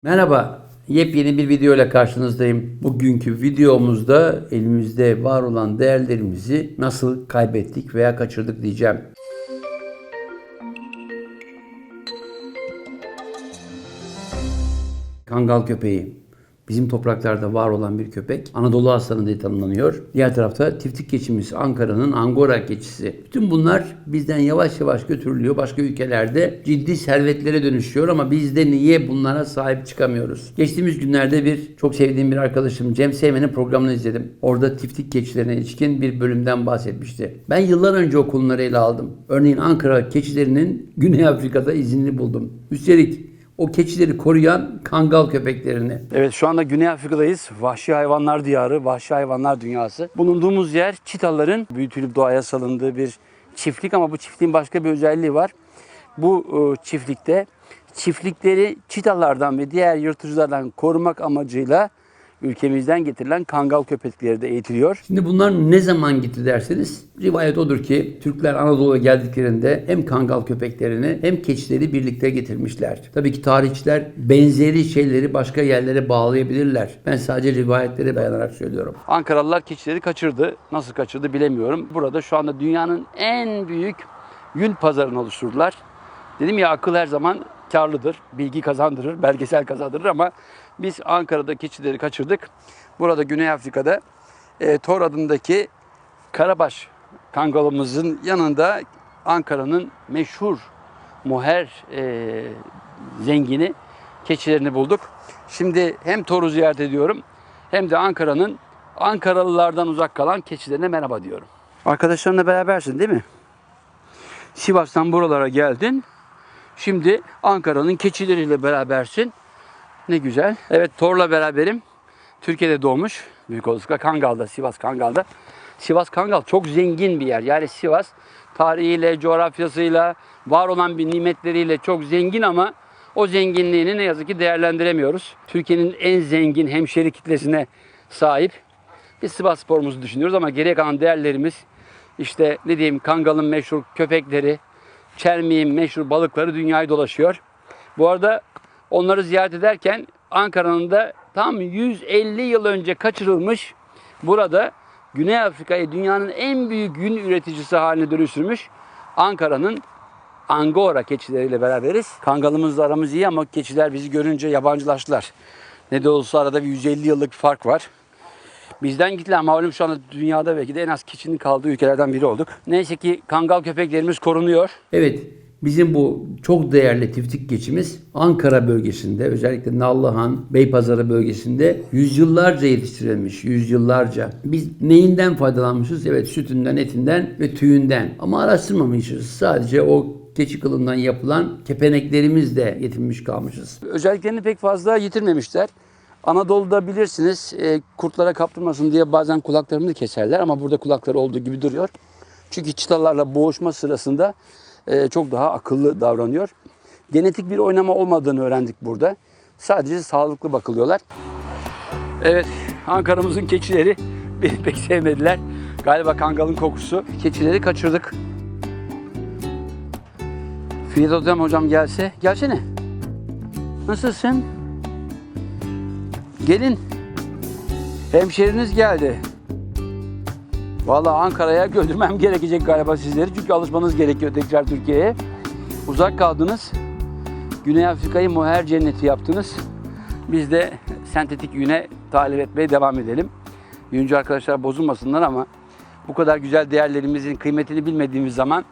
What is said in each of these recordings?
Merhaba, yepyeni bir video ile karşınızdayım. Bugünkü videomuzda elimizde var olan değerlerimizi nasıl kaybettik veya kaçırdık diyeceğim. Kangal köpeği. Bizim topraklarda var olan bir köpek. Anadolu aslanı diye tanımlanıyor. Diğer tarafta tiftik keçimiz Ankara'nın Angora keçisi. Bütün bunlar bizden yavaş yavaş götürülüyor. Başka ülkelerde ciddi servetlere dönüşüyor ama biz de niye bunlara sahip çıkamıyoruz? Geçtiğimiz günlerde çok sevdiğim bir arkadaşım Cem Seymen'in programını izledim. Orada tiftik keçilerine ilişkin bir bölümden bahsetmişti. Ben yıllar önce o konuları ele aldım. Örneğin Ankara keçilerinin Güney Afrika'da izini buldum. Üstelik o keçileri koruyan kangal köpeklerini. Evet, şu anda Güney Afrika'dayız. Vahşi hayvanlar diyarı, vahşi hayvanlar dünyası. Bulunduğumuz yer çitaların büyütülüp doğaya salındığı bir çiftlik ama bu çiftliğin başka bir özelliği var. Bu çiftlikte çiftlikleri çitalardan ve diğer yırtıcılardan korumak amacıyla ülkemizden getirilen kangal köpekleri de eğitiliyor. Şimdi bunlar ne zaman gitti derseniz, rivayet odur ki Türkler Anadolu'ya geldiklerinde hem kangal köpeklerini hem keçileri birlikte getirmişler. Tabii ki tarihçiler benzeri şeyleri başka yerlere bağlayabilirler. Ben sadece rivayetlere dayanarak söylüyorum. Ankaralılar keçileri kaçırdı. Nasıl kaçırdı bilemiyorum. Burada şu anda dünyanın en büyük yün pazarını oluşturdular. Dedim ya, akıl her zaman karlıdır, bilgi kazandırır, belgesel kazandırır ama biz Ankara'da keçileri kaçırdık. Burada Güney Afrika'da Tor adındaki Karabaş kangalımızın yanında Ankara'nın meşhur moher zengini keçilerini bulduk. Şimdi hem Tor'u ziyaret ediyorum hem de Ankara'nın Ankaralılardan uzak kalan keçilerine merhaba diyorum. Arkadaşlarınla berabersin değil mi? Sivas'tan buralara geldin. Şimdi Ankara'nın keçileriyle berabersin. Ne güzel. Evet, Tor'la beraberim. Türkiye'de doğmuş. Büyük olasılıkla Kangal'da, Sivas Kangal'da. Sivas Kangal çok zengin bir yer. Yani Sivas tarihiyle, coğrafyasıyla, var olan bir nimetleriyle çok zengin ama o zenginliğini ne yazık ki değerlendiremiyoruz. Türkiye'nin en zengin hemşeri kitlesine sahip. Biz Sivasspor'umuzu düşünüyoruz ama geriye kalan değerlerimiz işte ne diyeyim, Kangal'ın meşhur köpekleri, Çelmik'in meşhur balıkları dünyayı dolaşıyor. Bu arada onları ziyaret ederken Ankara'nın da tam 150 yıl önce kaçırılmış, burada Güney Afrika'yı dünyanın en büyük yün üreticisi haline dönüştürmüş Ankara'nın Angora keçileriyle beraberiz. Kangalımızla aramız iyi ama keçiler bizi görünce yabancılaştılar. Ne de olsa arada bir 150 yıllık bir fark var. Bizden gittiler. Malum şu anda dünyada belki de en az keçinin kaldığı ülkelerden biri olduk. Neyse ki kangal köpeklerimiz korunuyor. Evet, bizim bu çok değerli tiftik keçimiz Ankara bölgesinde, özellikle Nallıhan, Beypazarı bölgesinde yüzyıllarca yetiştirilmiş. Yüzyıllarca. Biz neyinden faydalanmışız? Evet, sütünden, etinden ve tüyünden. Ama araştırmamışız. Sadece o keçi kılından yapılan kepeneklerimizle yetinmiş kalmışız. Özelliklerini pek fazla yitirmemişler. Anadolu'da bilirsiniz kurtlara kaptırmasın diye bazen kulaklarını keserler ama burada kulakları olduğu gibi duruyor. Çünkü çitalarla boğuşma sırasında çok daha akıllı davranıyor. Genetik bir oynama olmadığını öğrendik burada. Sadece sağlıklı bakılıyorlar. Evet, Ankara'mızın keçileri beni pek sevmediler. Galiba kangalın kokusu. Keçileri kaçırdık. Fiyat hocam gelse. Gelsene. Nasılsın? Gelin. Hemşeriniz geldi. Vallahi Ankara'ya götürmem gerekecek galiba sizleri. Çünkü alışmanız gerekiyor tekrar Türkiye'ye. Uzak kaldınız. Güney Afrika'yı moher cenneti yaptınız. Biz de sentetik yüne talep etmeye devam edelim. Yüncü arkadaşlar bozulmasınlar ama bu kadar güzel değerlerimizin kıymetini bilmediğimiz zaman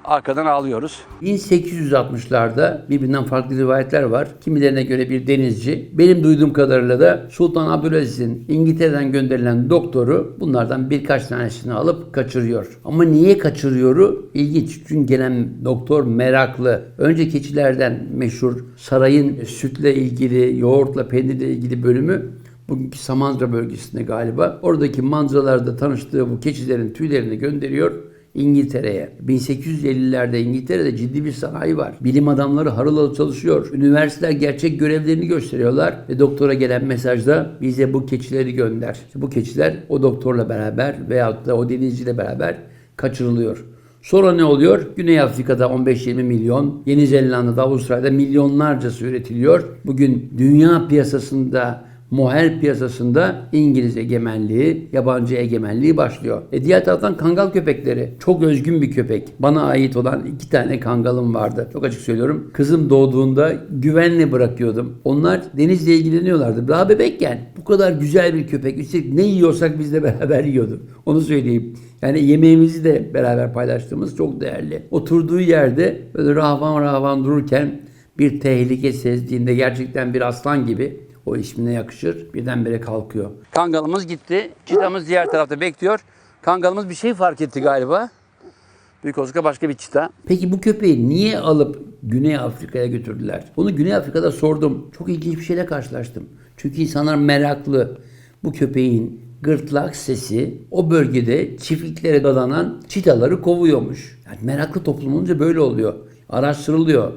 arkadan ağlıyoruz. 1860'larda birbirinden farklı rivayetler var. Kimilerine göre bir denizci. Benim duyduğum kadarıyla da Sultan Abdülaziz'in İngiltere'den gönderilen doktoru bunlardan birkaç tanesini alıp kaçırıyor. Ama niye kaçırıyoru ilginç. Çünkü gelen doktor meraklı. Önce keçilerden meşhur sarayın sütle ilgili, yoğurtla, peynirle ilgili bölümü bugünkü Samandıra bölgesinde galiba. Oradaki manzaralarda tanıştığı bu keçilerin tüylerini gönderiyor İngiltere'ye. 1850'lerde İngiltere'de ciddi bir sanayi var. Bilim adamları harıl harıl çalışıyor. Üniversiteler gerçek görevlerini gösteriyorlar ve doktora gelen mesajda bize bu keçileri gönder. İşte bu keçiler o doktorla beraber veyahut da o denizciyle beraber kaçırılıyor. Sonra ne oluyor? Güney Afrika'da 15-20 milyon, Yeni Zelanda'da, Avustralya'da milyonlarcası üretiliyor. Bugün dünya piyasasında, moher piyasasında İngiliz egemenliği, yabancı egemenliği başlıyor. Diğer taraftan kangal köpekleri. Çok özgün bir köpek. Bana ait olan 2 tane kangalım vardı. Çok açık söylüyorum. Kızım doğduğunda güvenle bırakıyordum. Onlar denizle ilgileniyorlardı. Daha bebekken. Bu kadar güzel bir köpek. Üstelik ne yiyorsak biz de beraber yiyorduk. Onu söyleyeyim. Yani yemeğimizi de beraber paylaştığımız çok değerli. Oturduğu yerde böyle rahvan rahvan dururken bir tehlike sezdiğinde gerçekten bir aslan gibi, o ismine yakışır, birdenbire kalkıyor. Kangalımız gitti. Çitamız diğer tarafta bekliyor. Kangalımız bir şey fark etti galiba. Büyük olasılıkla başka bir çita. Peki bu köpeği niye alıp Güney Afrika'ya götürdüler? Bunu Güney Afrika'da sordum. Çok ilginç bir şeyle karşılaştım. Çünkü insanlar meraklı. Bu köpeğin gırtlak sesi o bölgede çiftliklere dadanan çitaları kovuyormuş. Yani meraklı toplum olunca böyle oluyor. Araştırılıyor.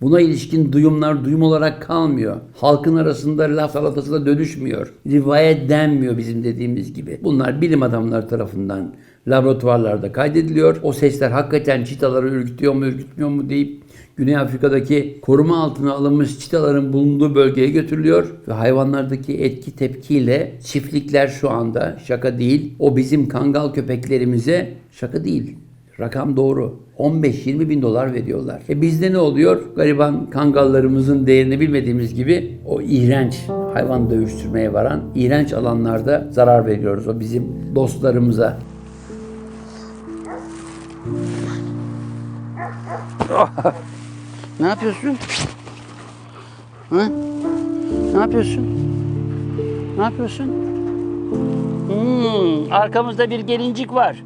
Buna ilişkin duyumlar duyum olarak kalmıyor. Halkın arasında laf salatasına dönüşmüyor. Rivayet denmiyor bizim dediğimiz gibi. Bunlar bilim adamları tarafından laboratuvarlarda kaydediliyor. O sesler hakikaten çitaları ürkütüyor mu, ürkütmüyor mu deyip Güney Afrika'daki koruma altına alınmış çitaların bulunduğu bölgeye götürülüyor. Ve hayvanlardaki etki tepkiyle çiftlikler şu anda, şaka değil, o bizim kangal köpeklerimize, şaka değil, rakam doğru, 15-20 bin dolar veriyorlar. Bizde ne oluyor? Gariban kangallarımızın değerini bilmediğimiz gibi o iğrenç hayvan dövüştürmeye varan iğrenç alanlarda zarar veriyoruz o bizim dostlarımıza. Ne yapıyorsun? Ha? Ne yapıyorsun? Ne yapıyorsun? Arkamızda bir gelincik var.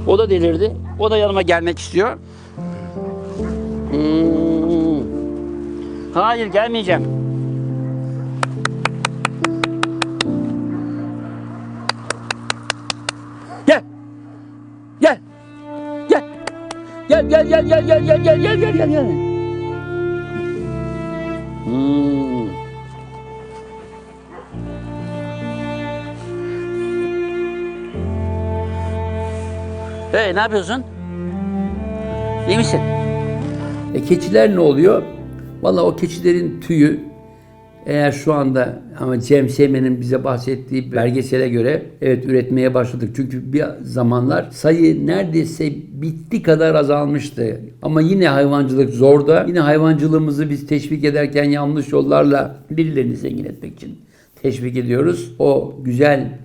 O da delirdi. O da yanıma gelmek istiyor. Hayır, gelmeyeceğim. Gel. Gel. Gel. Gel gel gel gel gel gel gel gel gel gel. Hey, ne yapıyorsun? İyi misin? Keçiler ne oluyor? Vallahi o keçilerin tüyü, eğer şu anda ama Cem Seymen'in bize bahsettiği belgesele göre evet üretmeye başladık. Çünkü bir zamanlar sayı neredeyse bitti kadar azalmıştı. Ama yine hayvancılık zorda. Yine hayvancılığımızı biz teşvik ederken yanlış yollarla birilerini zengin etmek için teşvik ediyoruz. O güzel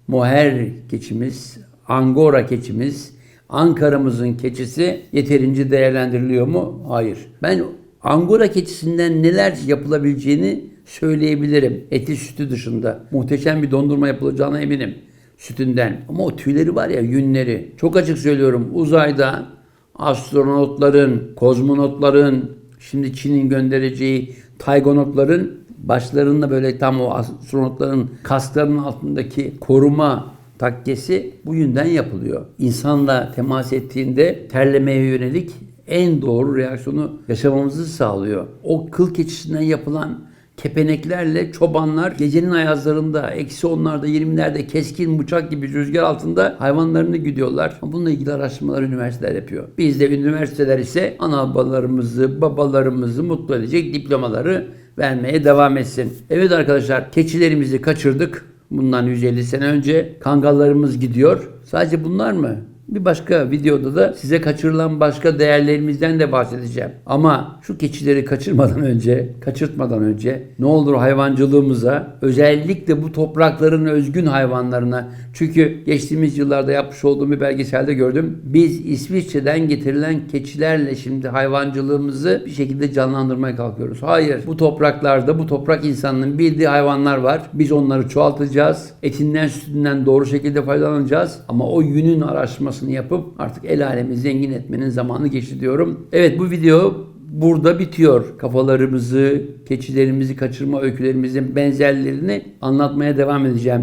moher keçimiz, Angora keçimiz, Ankara'mızın keçisi yeterince değerlendiriliyor mu? Hayır. Ben Angora keçisinden neler yapılabileceğini söyleyebilirim. Eti sütü dışında. Muhteşem bir dondurma yapılacağına eminim. Sütünden. Ama o tüyleri var ya, yünleri. Çok açık söylüyorum. Uzayda astronotların, kozmonotların, şimdi Çin'in göndereceği taygonotların başlarında böyle tam o astronotların kasklarının altındaki koruma takkesi bu yünden yapılıyor. İnsanla temas ettiğinde terlemeye yönelik en doğru reaksiyonu yaşamamızı sağlıyor. O kıl keçisinden yapılan kepeneklerle çobanlar gecenin ayazlarında, eksi 10'larda, 20'lerde keskin bıçak gibi rüzgar altında hayvanlarını güdüyorlar. Bununla ilgili araştırmalar üniversiteler yapıyor. Bizde üniversiteler ise analarımızı, babalarımızı mutlu edecek diplomaları vermeye devam etsin. Evet arkadaşlar, keçilerimizi kaçırdık. Bundan 150 sene önce kangallarımız gidiyor. Sadece bunlar mı? Bir başka videoda da size kaçırılan başka değerlerimizden de bahsedeceğim. Ama şu keçileri kaçırtmadan önce ne olur hayvancılığımıza, özellikle bu toprakların özgün hayvanlarına, çünkü geçtiğimiz yıllarda yapmış olduğum bir belgeselde gördüm. Biz İsviçre'den getirilen keçilerle şimdi hayvancılığımızı bir şekilde canlandırmaya kalkıyoruz. Hayır, bu topraklarda bu toprak insanının bildiği hayvanlar var. Biz onları çoğaltacağız. Etinden, sütünden doğru şekilde faydalanacağız. Ama o yünün araştırmasını yapıp artık el alemi zengin etmenin zamanı geçti diyorum. Evet, bu video burada bitiyor. Kafalarımızı, keçilerimizi kaçırma öykülerimizin benzerlerini anlatmaya devam edeceğim.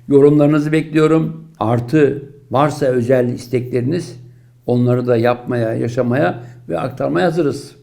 Yorumlarınızı bekliyorum. Artı varsa özel istekleriniz, onları da yapmaya, yaşamaya ve aktarmaya hazırız.